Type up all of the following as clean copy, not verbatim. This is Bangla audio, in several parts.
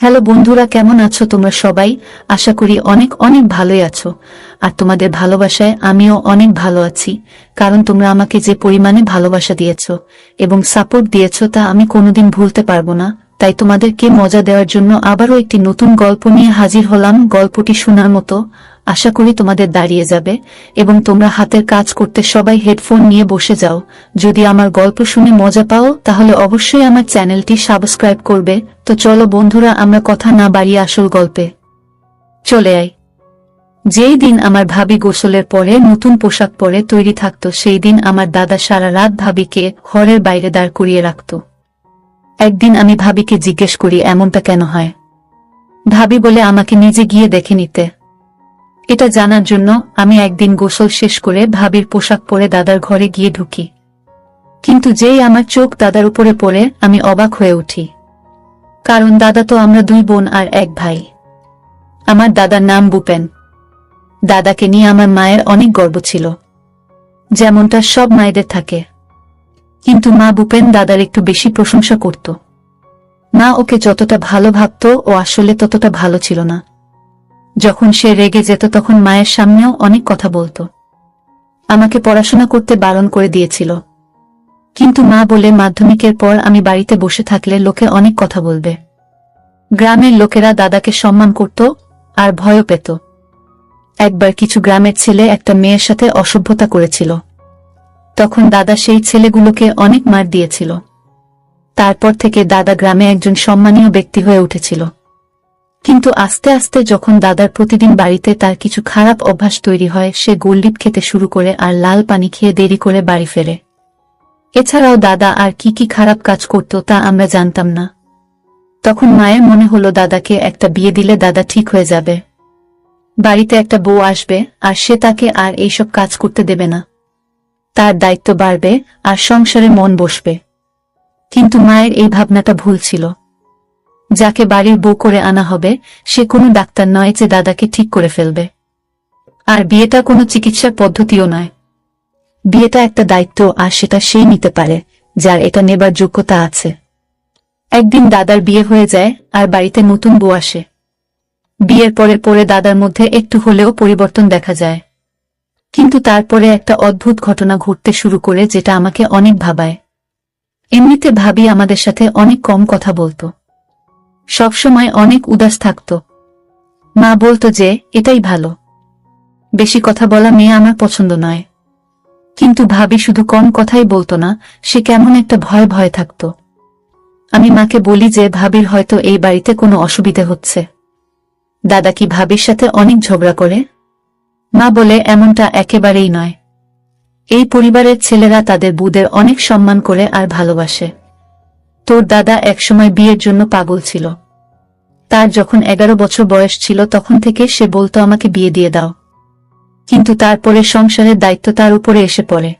হ্যালো বন্ধুরা, কেমন আছো তোমরা সবাই? আশা করি অনেক অনেক ভালোই আছো। আর তোমাদের ভালোবাসায় আমিও অনেক ভালো আছি, কারণ তোমরা আমাকে যে পরিমাণে ভালোবাসা দিয়েছো এবং সাপোর্ট দিয়েছো তা আমি কোনোদিন ভুলতে পারবো না। তাই তোমাদেরকে মজা দেওয়ার জন্য আবারও একটি নতুন গল্প নিয়ে হাজির হলাম। গল্পটি শোনার মতো আশা করি তোমাদের দাঁড়িয়ে যাবে এবং তোমরা হাতের কাজ করতে সবাই হেডফোন নিয়ে বসে যাও। যদি আমার গল্প শুনে মজা পাও তাহলে অবশ্যই আমার চ্যানেলটি সাবস্ক্রাইব করবে। তো চলো বন্ধুরা, আমরা কথা না বাড়িয়ে আসল গল্পে চলে আই। যেই দিন আমার ভাবি গোসলের পরে নতুন পোশাক পরে তৈরি থাকতো, সেই দিন আমার দাদা সারা রাত ভাবিকে ঘরের বাইরে দাঁড় করিয়ে রাখত। একদিন আমি ভাবিকে জিজ্ঞেস করি, এমনটা কেন হয়? ভাবি বলে, আমাকে নিজে গিয়ে দেখে নিতে। এটা জানার জন্য আমি একদিন গোসল শেষ করে ভাবির পোশাক পরে দাদার ঘরে গিয়ে ঢুকি। কিন্তু যেই আমার চোখ দাদার উপরে পড়ে আমি অবাক হয়ে উঠি, কারণ দাদা তো আমরা দুই বোন আর এক ভাই। আমার দাদার নাম ভূপেন। দাদাকে নিয়ে আমার মায়ের অনেক গর্ব ছিল, যেমনটা সব মায়েদের থাকে। কিন্তু মা ভূপেন দাদার একটু বেশি প্রশংসা করত। মা ওকে যতটা ভালো ভাবত ও আসলে ততটা ভালো ছিল না। যখন সে রেগে যেত তখন মায়ের সামনেও অনেক কথা বলতো। আমাকে পড়াশোনা করতে বারণ করে দিয়েছিল, কিন্তু মা বলে মাধ্যমিকের পর আমি বাড়িতে বসে থাকলে লোকে অনেক কথা বলবে। গ্রামের লোকেরা দাদাকে সম্মান করত আর ভয়ও পেত। একবার কিছু গ্রামের ছেলে একটা মেয়ের সাথে অসভ্যতা করেছিল। তখন দাদা সেই ছেলেগুলোকে অনেক মার দিয়েছিল। তারপর থেকে দাদা গ্রামে একজন সম্মানীয় ব্যক্তি হয়ে উঠেছিল। কিন্তু আস্তে আস্তে যখন দাদার প্রতিদিন বাড়িতে তার কিছু খারাপ অভ্যাস তৈরি হয়, সে গোলডিপ খেতে শুরু করে আর লাল পানি খেয়ে দেরি করে বাড়ি ফেরে। এছাড়াও দাদা আর কি কি খারাপ কাজ করত তা আমরা জানতাম না। তখন মায়ের মনে হলো দাদাকে একটা বিয়ে দিলে দাদা ঠিক হয়ে যাবে। বাড়িতে একটা বউ আসবে আর সে তাকে আর এইসব কাজ করতে দেবে না। তার দায়িত্ব বাড়বে আর সংসারে মন বসবে। কিন্তু মায়ের এই ভাবনাটা ভুল ছিল। যাকে বাড়ির বউ করে আনা হবে সে কোনো ডাক্তার নয় যে দাদাকে ঠিক করে ফেলবে। আর বিয়েটা কোনো চিকিৎসার পদ্ধতিও নয়। বিয়েটা একটা দায়িত্ব, আর সেটা সেই নিতে পারে যার এটা নেবার যোগ্যতা আছে। একদিন দাদার বিয়ে হয়ে যায় আর বাড়িতে নতুন বউ আসে। বিয়ের পরে পরে দাদার মধ্যে একটু হলেও পরিবর্তন দেখা যায়। কিন্তু তারপরে একটা অদ্ভুত ঘটনা ঘটতে শুরু করে, যেটা আমাকে অনেক ভাবায়। এমনিতে ভাবি আমাদের সাথে অনেক কম কথা বলতো, সবসময় অনেক উদাস থাকত। মা বলতো যে এটাই ভালো, বেশি কথা বলা মেয়ে আমার পছন্দ নয়। কিন্তু ভাবি শুধু কম কথাই বলতো না, সে কেমন একটা ভয় ভয় থাকত। আমি মাকে বলি যে ভাবির হয়তো এই বাড়িতে কোনো অসুবিধে হচ্ছে। দাদা কি ভাবির সাথে অনেক ঝগড়া করে? মা বলে, এমনটা একেবারেই নয়। এই পরিবারের ছেলেরা তাদের বউদের অনেক সম্মান করে আর ভালোবাসে। তোর দাদা একসময় বিয়ের জন্য পাগল ছিল। তার যখন 11 বছর বয়স ছিল তখন থেকে সে বলতো আমাকে বিয়ে দিয়ে দাও। কিন্তু তারপরে সংসারের দায়িত্ব তার উপরে এসে পড়ে।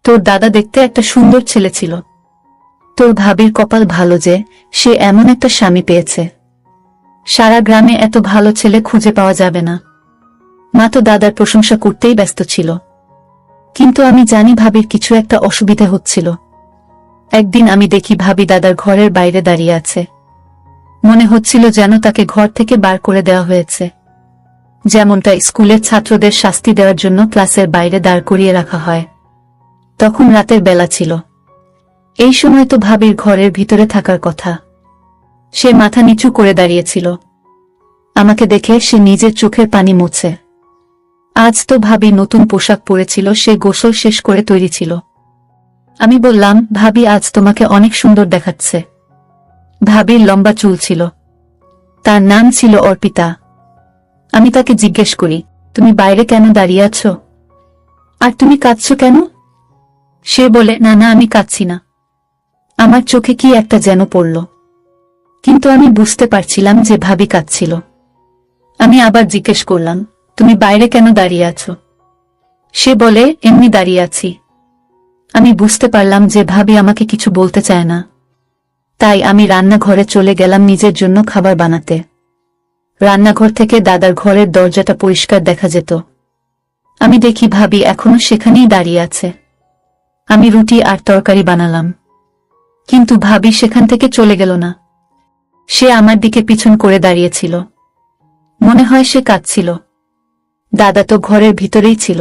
তোর দাদা দেখতে একটা সুন্দর ছেলে ছিল। তোর ভাবির কপাল ভালো যে সে এমন একটা স্বামী পেয়েছে। সারা গ্রামে এত ভালো ছেলে খুঁজে পাওয়া যাবে না। মা তো দাদার প্রশংসা করতেই ব্যস্ত ছিল। কিন্তু আমি জানি ভাবির কিছু একটা অসুবিধা হচ্ছিল। একদিন আমি দেখি ভাবি দাদার ঘরের বাইরে দাঁড়িয়ে আছে। মনে হচ্ছিল যেন তাকে ঘর থেকে বার করে দেওয়া হয়েছে, যেমনটা স্কুলের ছাত্রদের শাস্তি দেওয়ার জন্য ক্লাসের বাইরে দাঁড় করিয়ে রাখা হয়। তখন রাতের বেলা ছিল। এই সময় তো ভাবির ঘরের ভিতরে থাকার কথা। সে মাথা নিচু করে দাঁড়িয়েছিল। আমাকে দেখে সে নিজের চোখের পানি মুছে। আজ তো ভাবি নতুন পোশাক পরেছিল, সে গোসল শেষ করে তৈরি ছিল। আমি বললাম, ভাবি আজ তোমাকে অনেক সুন্দর দেখাচ্ছে। ভাবির লম্বা চুল ছিল। তার নাম ছিল অর্পিতা। আমি তাকে জিজ্ঞেস করি, তুমি বাইরে কেন দাঁড়িয়ে আছো? আর তুমি কাঁদছো কেন? সে বলে, না না, আমি কাঁদছি না। আমার চোখে কি একটা যেন পড়ল, কিন্তু আমি বুঝতে পারছিলাম যে ভাবি কাঁদছিল। আমি আবার জিজ্ঞেস করলাম, তুমি বাইরে কেন দাঁড়িয়ে আছো? সে বলে, এমনি দাঁড়িয়ে আছি। আমি বুঝতে পারলাম যে ভাবি আমাকে কিছু বলতে চায় না। তাই আমি রান্নাঘরে চলে গেলাম নিজের জন্য খাবার বানাতে। রান্নাঘর থেকে দাদার ঘরের দরজাটা পরিষ্কার দেখা যেত। আমি দেখি ভাবি এখনো সেখানেই দাঁড়িয়ে আছে। আমি রুটি আর তরকারি বানালাম, কিন্তু ভাবি সেখান থেকে চলে গেল না। সে আমার দিকে পিছন করে দাঁড়িয়েছিল। মনে হয় সে কাঁদছিল। দাদা তো ঘরের ভিতরেই ছিল।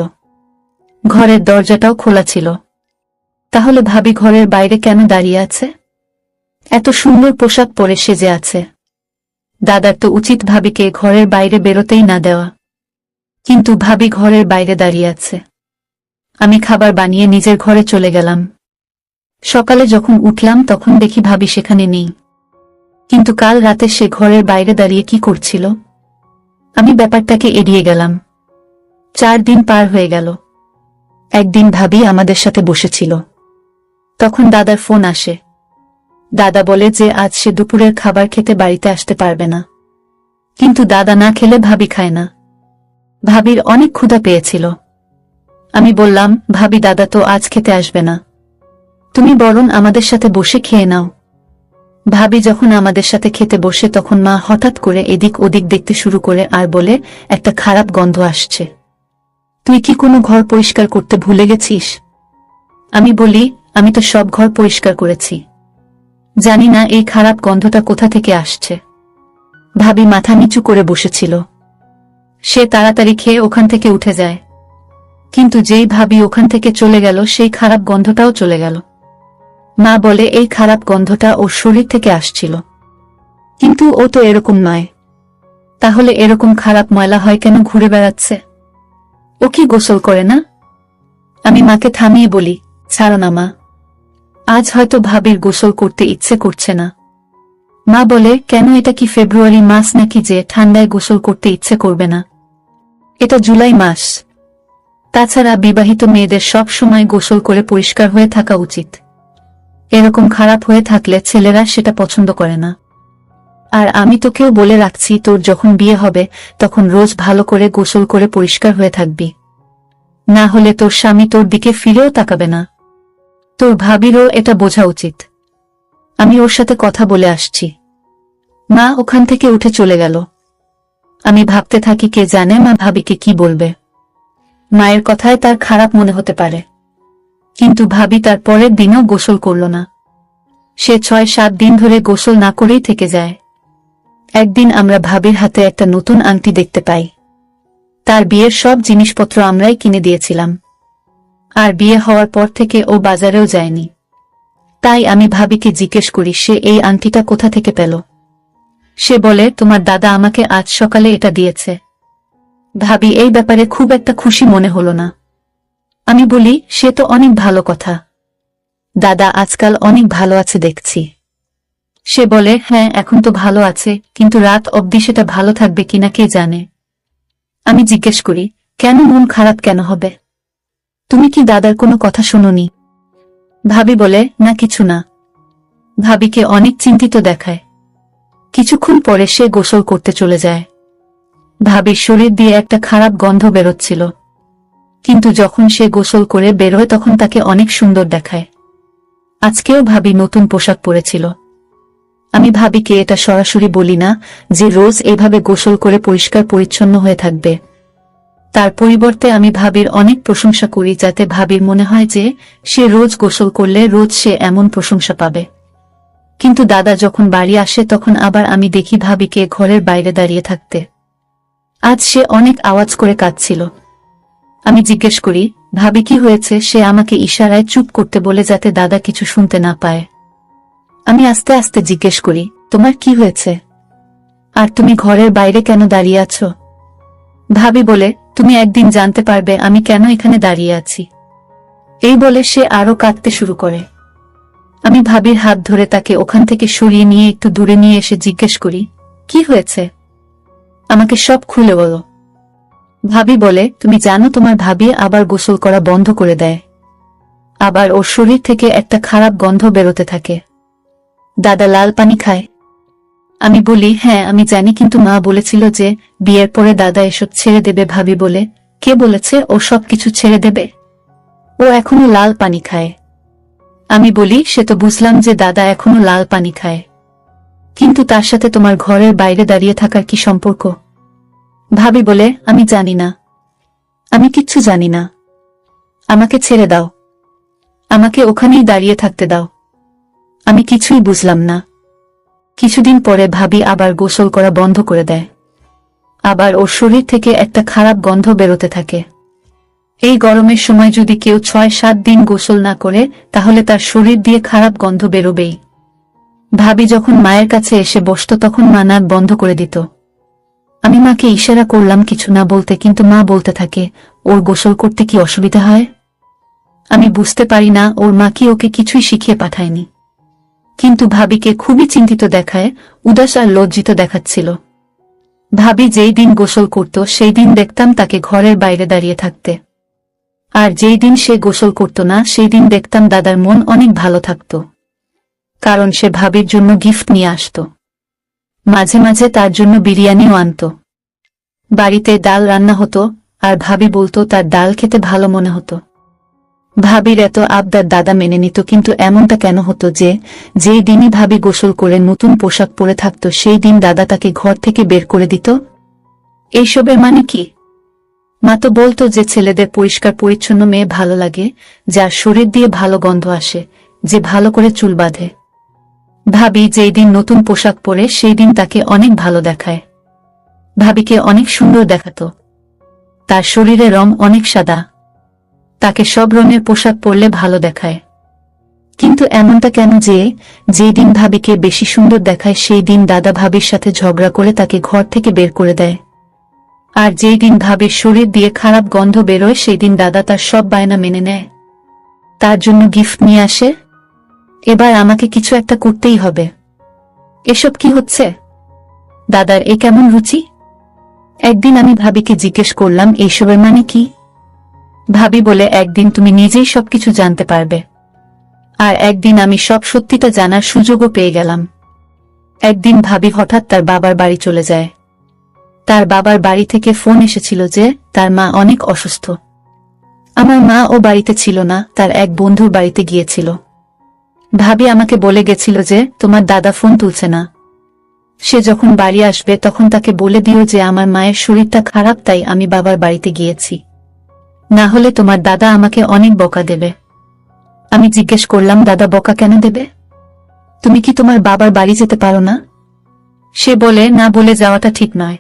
ঘরের দরজাটাও খোলা ছিল। তাহলে ভাবি ঘরের বাইরে কেন দাঁড়িয়ে আছে? এত সুন্দর পোশাক পরে সেজে আছে। দাদার তো উচিত ভাবিকে ঘরের বাইরে বেরোতেই না দেওয়া। কিন্তু ভাবি ঘরের বাইরে দাঁড়িয়ে আছে। আমি খাবার বানিয়ে নিজের ঘরে চলে গেলাম। সকালে যখন উঠলাম তখন দেখি ভাবি সেখানে নেই। কিন্তু কাল রাতে সে ঘরের বাইরে দাঁড়িয়ে কি করছিল? আমি ব্যাপারটাকে এড়িয়ে গেলাম। 4 দিন পার হয়ে গেল। একদিন ভাবি আমাদের সাথে বসেছিল। তখন দাদার ফোন আসে। দাদা বলে যে আজ সে দুপুরের খাবার খেতে বাড়িতে আসতে পারবে না। কিন্তু দাদা না খেলে ভাবি খায় না। ভাবির অনেক ক্ষুধা পেয়েছিল। আমি বললাম, ভাবি দাদা তো আজ খেতে আসবে না, তুমি বরং আমাদের সাথে বসে খেয়ে নাও। ভাবি যখন আমাদের সাথে খেতে বসে তখন মা হঠাৎ করে এদিক ওদিক দেখতে শুরু করে আর বলে, একটা খারাপ গন্ধ আসছে। তুই কি কোনো ঘর পরিষ্কার করতে ভুলে গেছিস? আমি বলি, আমি তো সব ঘর পরিষ্কার করেছি। জানি না এই খারাপ গন্ধটা কোথা থেকে আসছে। ভাবি মাথা নিচু করে বসেছিল। সে তাড়াতাড়ি খেয়ে ওখান থেকে উঠে যায়। কিন্তু যেই ভাবি ওখান থেকে চলে গেল সেই খারাপ গন্ধটাও চলে গেল। মা বলে এই খারাপ গন্ধটা ওর শরীর থেকে আসছিল। কিন্তু ও তো এরকম নয়। তাহলে এরকম খারাপ ময়লা হয় কেন ঘুরে বেড়াচ্ছে? ও কি গোসল করে না? আমি মাকে থামিয়ে বলি, ছাড়ো না মা, আজ হয়তো ভাবির গোসল করতে ইচ্ছে করছে না। মা বলে, কেন, এটা কি ফেব্রুয়ারি মাস নাকি যে ঠান্ডায় গোসল করতে ইচ্ছে করবে না? এটা জুলাই মাস। তাছাড়া বিবাহিত মেয়েদের সব সময় গোসল করে পরিষ্কার হয়ে থাকা উচিত। এরকম খারাপ হয়ে থাকলে ছেলেরা সেটা পছন্দ করে না। আর আমি তোকেও বলে রাখছি, তোর যখন বিয়ে হবে তখন রোজ ভালো করে গোসল করে পরিষ্কার হয়ে থাকবি। না হলে তোর স্বামী তোর দিকে ফিরেও তাকাবে না। তোর ভাবিরও এটা বোঝা উচিত। আমি ওর সাথে কথা বলে আসছি। মা ওখান থেকে উঠে চলে গেল। আমি ভাবতে থাকি, কে জানে মা ভাবিকে কি বলবে। মায়ের কথায় তার খারাপ মনে হতে পারে। কিন্তু ভাবি তার পরের দিনও গোসল করল না। সে 6-7 দিন ধরে গোসল না করেই থেকে যায়। একদিন আমরা ভাবির হাতে একটা নতুন আংটি দেখতে পাই। তার বিয়ের সব জিনিসপত্র আমরাই কিনে দিয়েছিলাম। আর বিয়ে হওয়ার পর থেকে ও বাজারেও যায়নি। তাই আমি ভাবিকে জিজ্ঞেস করি, সে এই আংটিটা কোথা থেকে পেল? সে বলে, তোমার দাদা আমাকে আজ সকালে এটা দিয়েছে। ভাবি এই ব্যাপারে খুব একটা খুশি মনে হলো না। আমি বলি, সে তো অনেক ভালো কথা। দাদা আজকাল অনেক ভালো আছে দেখছি। সে বলে, হ্যাঁ এখন তো ভালো আছে, কিন্তু রাত অবধি সেটা ভালো থাকবে কিনা কে জানে। আমি জিজ্ঞেস করি, কেন, মন খারাপ কেন হবে? তুমি কি দাদার কোনো কথা শোনোনি? ভাবি বলে, না কিছু না। ভাবিকে অনেক চিন্তিত দেখায়। কিছুক্ষণ পরে সে গোসল করতে চলে যায়। ভাবির শরীর দিয়ে একটা খারাপ গন্ধ বেরোচ্ছিল। কিন্তু যখন সে গোসল করে বেরোয় তখন তাকে অনেক সুন্দর দেখায়। আজকেও ভাবি নতুন পোশাক পরেছিল। আমি ভাবিকে এটা সরাসরি বলি না যে রোজ এভাবে গোসল করে পরিষ্কার পরিচ্ছন্ন হয়ে থাকবে। তার পরিবর্তে আমি ভাবির অনেক প্রশংসা করি, যাতে ভাবির মনে হয় যে সে রোজ গোসল করলে রোজ সে এমন প্রশংসা পাবে। কিন্তু দাদা যখন বাড়ি আসে তখন আবার আমি দেখি ভাবিকে ঘরের বাইরে দাঁড়িয়ে থাকতে। আজ সে অনেক আওয়াজ করে কাঁদছিল। আমি জিজ্ঞেস করি, ভাবি কি হয়েছে? সে আমাকে ইশারায় চুপ করতে বলে যাতে দাদা কিছু শুনতে না পায়। আমি আস্তে আস্তে জিজ্ঞেস করি, তোমার কি হয়েছে? আর তুমি ঘরের বাইরে কেন দাঁড়িয়ে আছো? ভাবি বলে, তুমি একদিন জানতে পারবে আমি কেন এখানে দাঁড়িয়ে আছি। এই বলে সে আরো কাঁদতে শুরু করে। আমি ভাবির হাত ধরে তাকে ওখান থেকে সরিয়ে নিয়ে একটু দূরে নিয়ে এসে জিজ্ঞেস করি, কি হয়েছে? আমাকে সব খুলে বলো। ভাবি বলে, তুমি জানো তোমার ভাবি আবার গোসল করা বন্ধ করে দেয়। আবার ওর শরীর থেকে একটা খারাপ গন্ধ বেরোতে থাকে। দাদা লাল পানি খায়। আমি বলি, হ্যাঁ আমি জানি, কিন্তু মা বলেছিল যে বিয়ের পরে দাদা এসব ছেড়ে দেবে। ভাবি বলে, কে বলেছে ও সব কিছু ছেড়ে দেবে? ও এখনো লাল পানি খায়। আমি বলি, সে তো বুঝলাম যে দাদা এখনো লাল পানি খায়, কিন্তু তার সাথে তোমার ঘরের বাইরে দাঁড়িয়ে থাকার কি সম্পর্ক? ভাবি বলে, আমি জানি না, আমি কিচ্ছু জানি না। আমাকে ছেড়ে দাও, আমাকে ওখানেই দাঁড়িয়ে থাকতে দাও। আমি কিছুই বুঝলাম না। কিছুদিন পরে ভাবি আবার গোসল করা বন্ধ করে দেয়। আবার ওর শরীর থেকে একটা খারাপ গন্ধ বেরোতে থাকে। এই গরমের সময় যদি কেউ ৬-৭ দিন গোসল না করে তাহলে তার শরীর দিয়ে খারাপ গন্ধ বেরোবেই। ভাবি যখন মায়ের কাছে এসে বসত তখন মা নাক বন্ধ করে দিত। আমি মাকে ইশারা করলাম কিছু না বলতে, কিন্তু মা বলতে থাকে, ওর গোসল করতে কি অসুবিধা হয়? আমি বুঝতে পারি না ওর মা কি ওকে কিছুই শিখিয়ে পাঠায়নি। কিন্তু ভাবিকে খুবই চিন্তিত দেখায়, উদাস আর লজ্জিত দেখাচ্ছিল। ভাবি যেই দিন গোসল করত সেই দিন দেখতাম তাকে ঘরের বাইরে দাঁড়িয়ে থাকতে। আর যেই দিন সে গোসল করত না সেই দিন দেখতাম দাদার মন অনেক ভালো থাকত, কারণ সে ভাবির জন্য গিফট নিয়ে আসত। মাঝে মাঝে তার জন্য বিরিয়ানিও আনত। বাড়িতে ডাল রান্না হতো আর ভাবি বলতো তার ডাল খেতে ভালো মনে হতো। ভাবির এত আবদার দাদা মেনে নিত, কিন্তু এমনটা কেন হতো যে যেই দিনই ভাবি গোসল করে নতুন পোশাক পরে থাকত সেই দিন দাদা তাকে ঘর থেকে বের করে দিত? এইসবের মানে কি? মা তো বলতো যে ছেলেদের পরিষ্কার পরিচ্ছন্ন মেয়ে ভালো লাগে, যার শরীর দিয়ে ভালো গন্ধ আসে, যে ভালো করে চুল বাঁধে। ভাবি যেই দিন নতুন পোশাক পরে সেই দিন তাকে অনেক ভালো দেখায়। ভাবিকে অনেক সুন্দর দেখাতো। তার শরীরের রং অনেক সাদা, তাকে সব রঙের পোশাক পরলে ভালো দেখায়। কিন্তু এমনটা কেন যে যেই দিন ভাবিকে বেশি সুন্দর দেখায় সেই দিন দাদা ভাবির সাথে ঝগড়া করে তাকে ঘর থেকে বের করে দেয়? আর যেই দিন ভাবির শরীর দিয়ে খারাপ গন্ধ বেরোয় সেই দিন দাদা তার সব বায়না মেনে নেয়, তার জন্য গিফট নিয়ে আসে? এবার আমাকে কিছু একটা করতেই হবে। এসব কি হচ্ছে? দাদার এ কেমন রুচি? একদিন আমি ভাবিকে জিজ্ঞেস করলাম, এইসবের মানে কি? ভাবি বলে, একদিন তুমি নিজেই সবকিছু জানতে পারবে। আর একদিন আমি সব সত্যিটা জানার সুযোগও পেয়ে গেলাম। একদিন ভাবি হঠাৎ তার বাবার বাড়ি চলে যায়। তার বাবার বাড়ি থেকে ফোন এসেছিল যে তার মা অনেক অসুস্থ। আমার মা ও বাড়িতে ছিল না, তার এক বন্ধুর বাড়িতে গিয়েছিল। ভাবি আমাকে বলে গেছিল যে তোমার দাদা ফোন তুলছে না, সে যখন বাড়ি আসবে তখন তাকে বলে দিও যে আমার মায়ের শরীরটা খারাপ, তাই আমি বাবার বাড়িতে গিয়েছি, না হলে তোমার দাদা আমাকে অনেক বকা দেবে। আমি জিজ্ঞেস করলাম, দাদা বকা কেন দেবে? তুমি কি তোমার বাবার বাড়ি যেতে পারো না? সে বলে, না, বলে যাওয়াটা ঠিক নয়।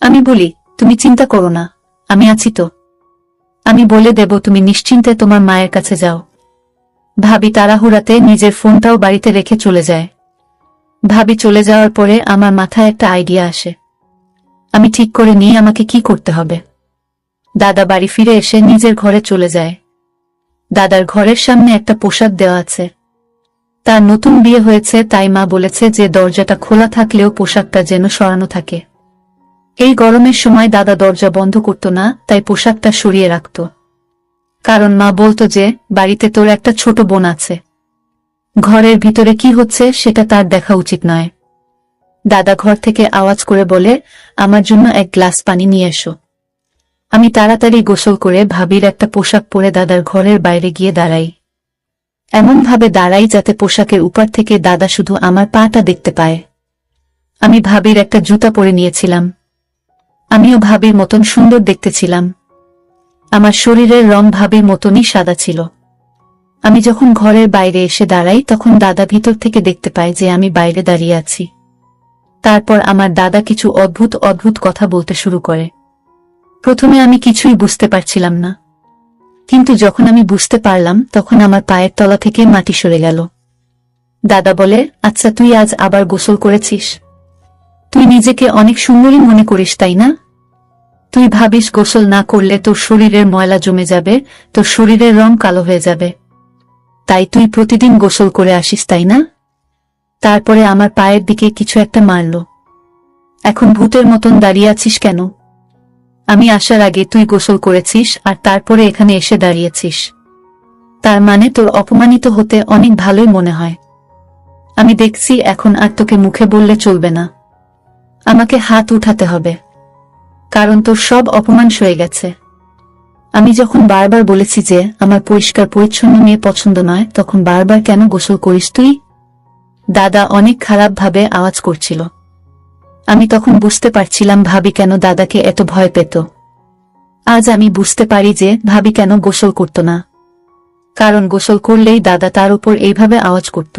আমি বলি, তুমি চিন্তা করো না, আমি আছি তো, আমি বলে দেব, তুমি নিশ্চিন্তে তোমার মায়ের কাছে যাও। ভাবি তাড়াহুড়াতে নিজের ফোনটাও বাড়িতে রেখে চলে যায়। ভাবি চলে যাওয়ার পরে আমার মাথায় একটা আইডিয়া আসে। আমি ঠিক করে নিই আমাকে কি করতে হবে। দাদা বাড়ি ফিরে এসে নিজের ঘরে চলে যায়। দাদার ঘরের সামনে একটা পোশাক দেওয়া আছে। তার নতুন বিয়ে হয়েছে, তাই মা বলেছে যে দরজাটা খোলা থাকলেও পোশাকটা যেন সরানো থাকে। এই গরমের সময় দাদা দরজা বন্ধ করত না, তাই পোশাকটা সরিয়ে রাখত। কারণ মা বলতো যে বাড়িতে তোর একটা ছোট বোন আছে, ঘরের ভিতরে কি হচ্ছে সেটা তার দেখা উচিত নয়। দাদা ঘর থেকে আওয়াজ করে বলে, আমার জন্য এক গ্লাস পানি নিয়ে এসো। আমি তাড়াতাড়ি গোসল করে ভাবির একটা পোশাক পরে দাদার ঘরের বাইরে গিয়ে দাঁড়াই। এমনভাবে দাঁড়াই যাতে পোশাকের উপর থেকে দাদা শুধু আমার পাটা দেখতে পায়। আমি ভাবির একটা জুতা পরে নিয়েছিলাম। আমিও ভাবির মতন সুন্দর দেখতে ছিলাম। আমার শরীরের রং ভাবির মতনই সাদা ছিল। আমি যখন ঘরের বাইরে এসে দাঁড়াই তখন দাদা ভিতর থেকে দেখতে পায় যে আমি বাইরে দাঁড়িয়ে আছি। তারপর আমার দাদা কিছু অদ্ভুত অদ্ভুত কথা বলতে শুরু করে। প্রথমে আমি কিছুই বুঝতে পারছিলাম না, কিন্তু যখন আমি বুঝতে পারলাম তখন আমার পায়ের তলা থেকে মাটি সরে গেল। দাদা বলে, আচ্ছা, তুই আজ আবার গোসল করেছিস? তুই নিজেকে অনেক সুন্দরী মনে করিস, তাই না? তুই ভাবিস গোসল না করলে তোর শরীরের ময়লা জমে যাবে, তোর শরীরের রং কালো হয়ে যাবে, তাই তুই প্রতিদিন গোসল করে আসিস, তাই না? তারপরে আমার পায়ের দিকে কিছু একটা মারল। এখন ভূতের মতন দাঁড়িয়ে আছিস কেন? আমি আসার আগে তুই গোসল করেছিস আর তারপরে এখানে এসে দাঁড়িয়েছিস, তার মানে তোর অপমানিত হতে অনেক ভালোই মনে হয়। আমি দেখছি এখন আর তোকে মুখে বললে চলবে না, আমাকে হাত উঠাতে হবে, কারণ তোর সব অপমান সয়ে গেছে। আমি যখন বারবার বলেছি যে আমার পরিষ্কার পরিচ্ছন্ন মেয়ে পছন্দ নয়, তখন বারবার কেন গোসল করিস তুই? দাদা অনেক খারাপভাবে আওয়াজ করছিল। আমি তখন বুঝতে পারছিলাম ভাবি কেন দাদাকে এত ভয় পেত। আজ আমি বুঝতে পারি যে ভাবি কেন গোসল করত না, কারণ গোসল করলেই দাদা তার উপর এইভাবে আওয়াজ করত।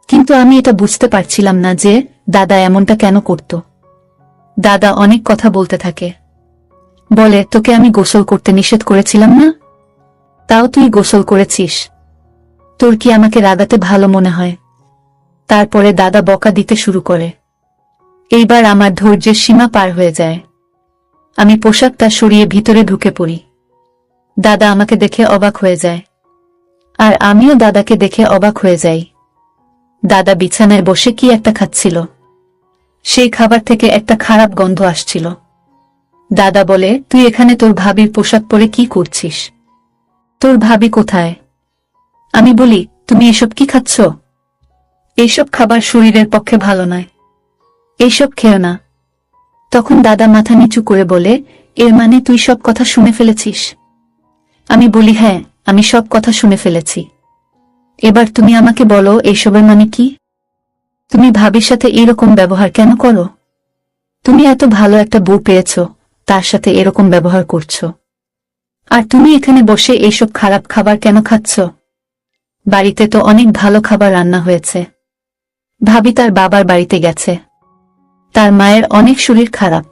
কিন্তু আমি এটা বুঝতে পারছিলাম না যে দাদা এমনটা কেন করত। দাদা অনেক কথা বলতে থাকে, বলে তোকে আমি গোসল করতে নিষেধ করেছিলাম না, তাও তুই গোসল করেছিস, তোর কি আমাকে রাগাতে ভালো মনে হয়। তারপরে দাদা বকা দিতে শুরু করে। এইবার আমার ধৈর্যের সীমা পার হয়ে যায়। আমি পোশাকটা সরিয়ে ভিতরে ঢুকে পড়ি। দাদা আমাকে দেখে অবাক হয়ে যায়, আর আমিও দাদাকে দেখে অবাক হয়ে যাই। দাদা বিছানায় বসে কি একটা খাচ্ছিল। সেই খাবার থেকে একটা খারাপ গন্ধ আসছিল। দাদা বলে, তুই এখানে তোর ভাবির পোশাক পরে কি করছিস? তোর ভাবি কোথায়? আমি বলি, তুমি এসব কি খাচ্ছ? এইসব খাবার শরীরের পক্ষে ভালো নয়, এইসব খেও না। তখন দাদা মাথা নিচু করে বলে, এর মানে তুই সব কথা শুনে ফেলেছিস? আমি বলি, হ্যাঁ, আমি সব কথা শুনে ফেলেছি। এবার তুমি আমাকে বলো এইসবের মানে কি? তুমি ভাবির সাথে এরকম ব্যবহার কেন করো? তুমি এত ভালো একটা বউ পেয়েছ, তার সাথে এরকম ব্যবহার করছো। আর তুমি এখানে বসে এইসব খারাপ খাবার কেন খাচ্ছ? বাড়িতে তো অনেক ভালো খাবার রান্না হয়েছে। ভাবি তার বাবার বাড়িতে গেছে, তার মায়ের অনেক শরীর খারাপ,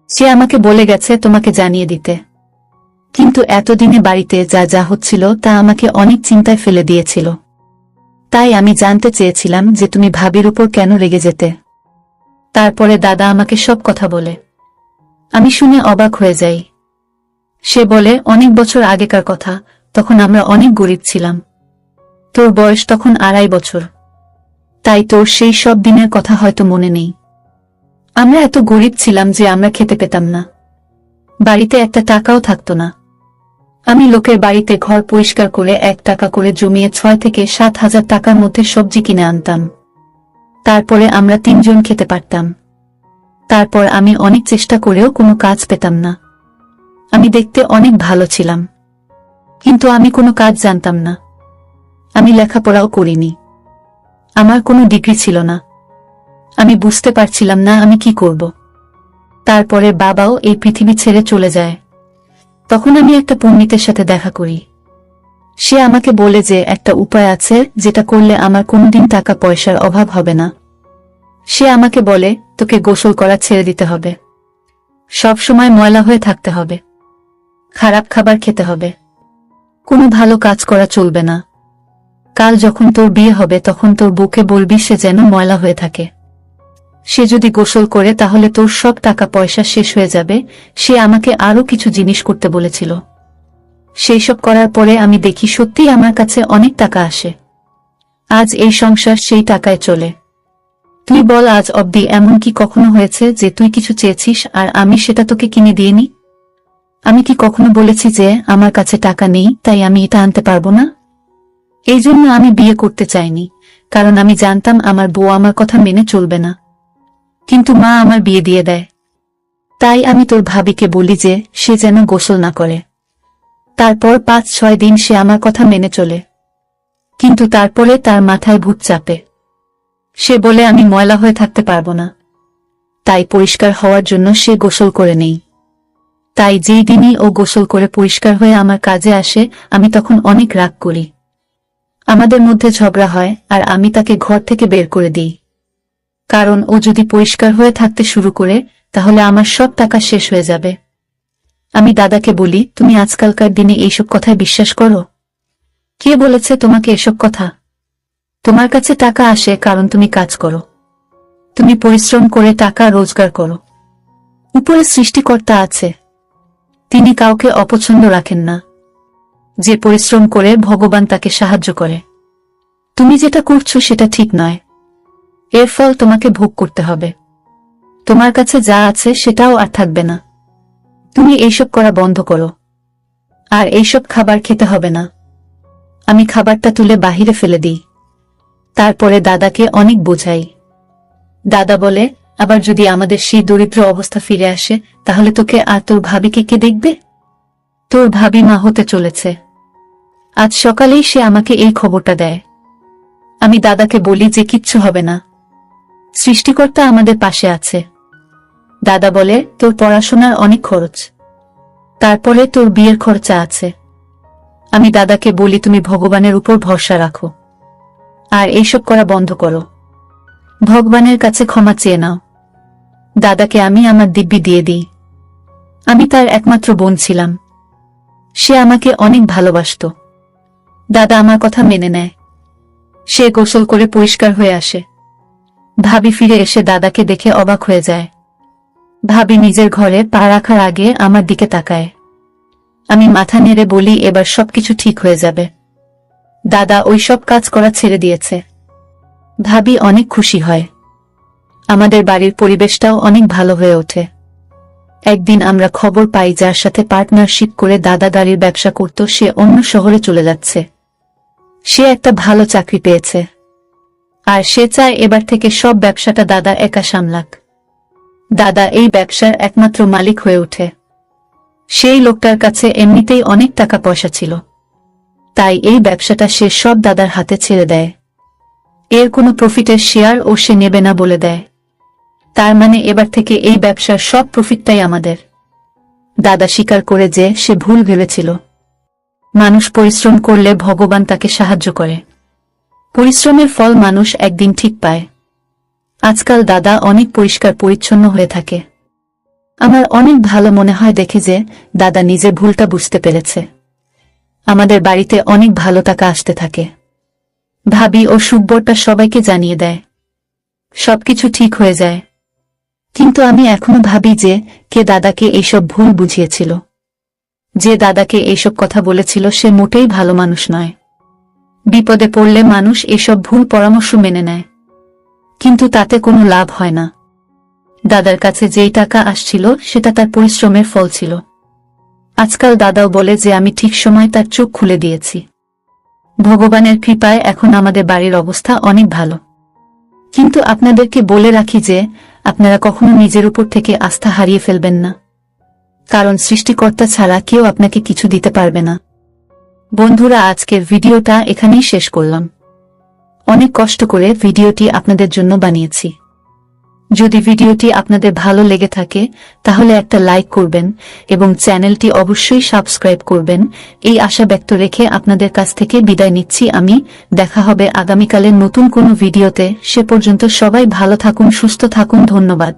সে আমাকে বলে গেছে তোমাকে জানিয়ে দিতে। কিন্তু এতদিনে বাড়িতে যা যা হচ্ছিল তা আমাকে অনেক চিন্তায় ফেলে দিয়েছিল। তাই আমি জানতে চেয়েছিলাম যে তুমি ভাবির উপর কেন রেগে যেতে। তারপরে দাদা আমাকে সব কথা বলে। আমি শুনে অবাক হয়ে যাই। সে বলে, অনেক বছর আগেকার কথা, তখন আমরা অনেক গরিব ছিলাম। তোর বয়স তখন 2.5 বছর, তাই তোর সেই সব দিনের কথা হয়তো মনে নেই। আমরা এত গরিব ছিলাম যে আমরা খেতে পেতাম না, বাড়িতে একটা টাকাও থাকতো না। আমি লোকের বাড়িতে ঘর পরিষ্কার করে 1 টাকা করে জমিয়ে 6 থেকে 7 হাজার টাকার মধ্যে সবজি কিনে আনতাম। তারপরে আমরা 3 জন খেতে পারতাম। তারপর আমি অনেক চেষ্টা করেও কোনো কাজ পেতাম না। আমি দেখতে অনেক ভালো ছিলাম, কিন্তু আমি কোনো কাজ জানতাম না। আমি লেখাপড়াও করিনি, আমার কোনো ডিগ্রি ছিল না। আমি বুঝতে পারছিলাম না আমি কি করব। তারপরে বাবাও এই পৃথিবী ছেড়ে চলে যায়। তখন আমি একটা পণ্ডিতের সাথে দেখা করি। সে আমাকে বলে যে একটা উপায় আছে যেটা করলে আমার কোনোদিন টাকা পয়সার অভাব হবে না। সে আমাকে বলে, তোকে গোসল করা ছেড়ে দিতে হবে, সব সময় ময়লা হয়ে থাকতে হবে, খারাপ খাবার খেতে হবে, কোনো ভালো কাজ করা চলবে না। কাল যখন তোর বিয়ে হবে তখন তোর বউকে বলবি সে যেন ময়লা হয়ে থাকে। সে যদি গোসল করে তাহলে তোর সব টাকা পয়সা শেষ হয়ে যাবে। সে আমাকে আরো কিছু জিনিস করতে বলেছিল। সেই সব করার পরে আমি দেখি সত্যিই আমার কাছে অনেক টাকা আসে। আজ এই সংসার সেই টাকায় চলে। তুই বল, আজ অবধি এমন কি কখনো হয়েছে যে তুই কিছু চেয়েছিস আর আমি সেটা তোকে কিনে দিইনি? আমি কি কখনো বলেছি যে আমার কাছে টাকা নেই তাই আমি এটা আনতে পারবো না? এই জন্য আমি বিয়ে করতে চাইনি, কারণ আমি জানতাম আমার বউ আমার কথা মেনে চলবে না। কিন্তু মা আমার বিয়ে দিয়ে দেয়। তাই আমি তোর ভাবিকে বলি যে সে যেন গোসল না করে। তারপর 5-6 দিন সে আমার কথা মেনে চলে, কিন্তু তারপরে তার মাথায় ভূত চাপে। সে বলে আমি ময়লা হয়ে থাকতে পারবো না, তাই পরিষ্কার হওয়ার জন্য সে গোসল করে নেই। তাই যেই দিনই ও গোসল করে পরিষ্কার হয়ে আমার কাজে আসে আমি তখন অনেক রাগ করি। আমাদের মধ্যে ঝগড়া হয় আর আমি তাকে ঘর থেকে বের করে দিই, কারণ ও যদি পরিষ্কার হয়ে থাকতে শুরু করে তাহলে আমার সব টাকা শেষ হয়ে যাবে। আমি দাদাকে বলি, তুমি আজকালকার দিনে এইসব কথায় বিশ্বাস করো? কে বলেছে তোমাকে এসব কথা? তোমার কাছে টাকা আসে কারণ তুমি কাজ করো, তুমি পরিশ্রম করে টাকা রোজগার করো। উপরে সৃষ্টিকর্তা আছে, তিনি কাউকে অপছন্দ রাখেন না। যে পরিশ্রম করে ভগবান তাকে সাহায্য করে। তুমি যেটা করছো সেটা ঠিক নয়, এর ফল তোমাকে ভোগ করতে হবে। তোমার কাছে যা আছে সেটাও আর থাকবে না। তুমি এইসব করা বন্ধ করো, আর এইসব খাবার খেতে হবে না। আমি খাবারটা তুলে বাহিরে ফেলে দিই। তারপরে দাদাকে অনেক বোঝাই। দাদা বলে, আবার যদি আমাদের সেই দরিদ্র অবস্থা ফিরে আসে তাহলে তোকে আর তোর ভাবিকে কে দেখবে? তোর ভাবি মা হতে চলেছে। আজ সকালেই সে আমাকে এই খবরটা দেয়। আমি দাদাকে বলি যে কিচ্ছু হবে না, সৃষ্টিকর্তা আমাদের পাশে আছে। দাদা বলে, তোর পড়াশোনার অনেক খরচ, তারপরে তোর বিয়ের খরচা আছে। আমি দাদাকে বলি, তুমি ভগবানের উপর ভরসা রাখো, আর এইসব করা বন্ধ করো। ভগবানের কাছে ক্ষমা চেয়ে নাও। দাদাকে আমি আমার দিব্যি দিয়ে দিই। আমি তার একমাত্র বোন ছিলাম। সে আমাকে অনেক ভালোবাসত। দাদা আমার কথা মেনে নেয়। সে গোসল করে পরিষ্কার হয়ে আসে। ভাবি ফিরে এসে দাদাকে দেখে অবাক হয়ে যায়। ভাবি নিজের ঘরে পা রাখার আগে আমার দিকে তাকায়। আমি মাথা নেড়ে বলি, এবার সবকিছু ঠিক হয়ে যাবে। দাদা ওই সব কাজ করা ছেড়ে দিয়েছে। ভাবি অনেক খুশি হয়। আমাদের বাড়ির পরিবেশটাও অনেক ভালো হয়ে ওঠে। একদিন আমরা খবর পাই যার সাথে পার্টনারশিপ করে দাদা গাড়ির ব্যবসা করত সে অন্য শহরে চলে যাচ্ছে। সে একটা ভালো চাকরি পেয়েছে। আর সে চায় এবার থেকে সব ব্যবসাটা দাদা একা সামলাক। দাদা এই ব্যবসার একমাত্র মালিক হয়ে ওঠে। সেই লোকটার কাছে এমনিতেই অনেক টাকা পয়সা ছিল, তাই এই ব্যবসাটা সে সব দাদার হাতে ছেড়ে দেয়। এর কোনো প্রফিটের শেয়ার ও সে নেবে না বলে দেয়। তার মানে এবার থেকে এই ব্যবসার সব প্রফিটটাই আমাদের। দাদা স্বীকার করে যে সে ভুল ভেবেছিল। মানুষ পরিশ্রম করলে ভগবান তাকে সাহায্য করে। পরিশ্রমের ফল মানুষ একদিন ঠিক পায়। আজকাল দাদা অনেক পরিষ্কার পরিচ্ছন্ন হয়ে থাকে। আমার অনেক ভালো মনে হয় দেখে যে দাদা নিজের ভুলটা বুঝতে পেরেছে। আমাদের বাড়িতে অনেক ভালো টাকা আসতে থাকে। ভাবি ও সুব্বরটা সবাইকে জানিয়ে দেয়। সবকিছু ঠিক হয়ে যায়। কিন্তু আমি এখনো ভাবি যে কে দাদাকে এইসব ভুল বুঝিয়েছিল। যে দাদাকে এইসব কথা বলেছিল সে মোটেই ভালো মানুষ নয়। বিপদে পড়লে মানুষ এসব ভুল পরামর্শ মেনে নেয়, কিন্তু তাতে কোনো লাভ হয় না। দাদার কাছে যেই টাকা আসছিল সেটা তার পরিশ্রমের ফল ছিল। আজকাল দাদাও বলে যে আমি ঠিক সময় তার চোখ খুলে দিয়েছি। ভগবানের কৃপায় এখন আমাদের বাড়ির অবস্থা অনেক ভালো। কিন্তু আপনাদেরকে বলে রাখি যে আপনারা কখনো নিজের উপর থেকে আস্থা হারিয়ে ফেলবেন না, কারণ সৃষ্টিকর্তা ছাড়া কেউ আপনাকে কিছু দিতে পারবে না। বন্ধুরা, আজকের ভিডিওটা এখানেই শেষ করলাম। অনেক কষ্ট করে ভিডিওটি আপনাদের জন্য বানিয়েছি। যদি ভিডিওটি আপনাদের ভালো লেগে থাকে তাহলে একটা লাইক করবেন এবং চ্যানেলটি অবশ্যই সাবস্ক্রাইব করবেন। এই আশা ব্যক্ত রেখে আপনাদের কাছ থেকে বিদায় নিচ্ছি আমি। দেখা হবে আগামীকালের নতুন কোনো ভিডিওতে। সে পর্যন্ত সবাই ভালো থাকুন, সুস্থ থাকুন। ধন্যবাদ।